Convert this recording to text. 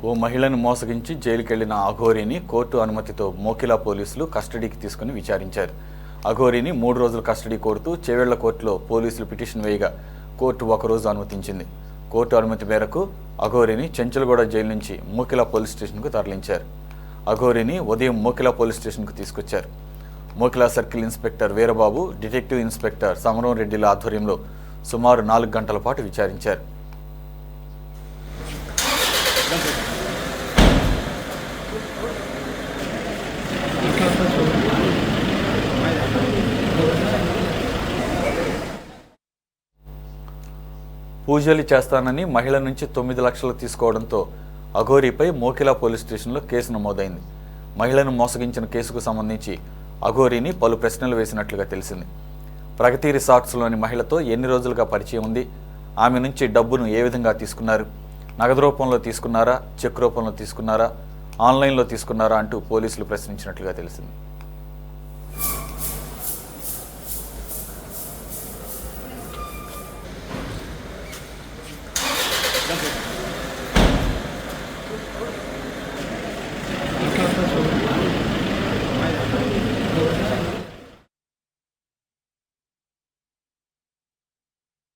ఓ మహిళను మోసగించి జైలుకెళ్లిన అఘోరీని కోర్టు అనుమతితో మోకిలా పోలీసులు కస్టడీకి తీసుకుని విచారించారు. అఘోరీని 3 రోజుల కస్టడీ కోరుతూ చేవెళ్ల కోర్టులో పోలీసులు పిటిషన్ వేయగా కోర్టు 1 రోజు అనుమతించింది. కోర్టు అనుమతి మేరకు అఘోరీని చెంచల్గూడ జైలు నుంచి మోకిలా పోలీస్ స్టేషన్కు తరలించారు. అఘోరీని ఉదయం మోకిలా పోలీస్ స్టేషన్కు తీసుకొచ్చారు. Mokila circle inspector Veerababu, detective inspector సమరం రెడ్డిల ఆధ్వర్యంలో సుమారు 4 గంటల పాటు విచారించారు. పూజలు చేస్తానని మహిళ నుంచి 9 లక్షలు తీసుకోవడంతో అఘోరీపై మోకిలా పోలీస్ స్టేషన్లో కేసు నమోదైంది. మహిళను మోసగించిన కేసుకు సంబంధించి అఘోరీని పలు ప్రశ్నలు వేసినట్లుగా తెలిసింది. ప్రగతి రిసార్ట్స్లోని మహిళతో ఎన్ని రోజులుగా పరిచయం ఉంది, ఆమె నుంచి డబ్బును ఏ విధంగా తీసుకున్నారు, నగదు రూపంలో తీసుకున్నారా, చెక్ రూపంలో తీసుకున్నారా, ఆన్లైన్లో తీసుకున్నారా అంటూ పోలీసులు ప్రశ్నించినట్లుగా తెలిసింది.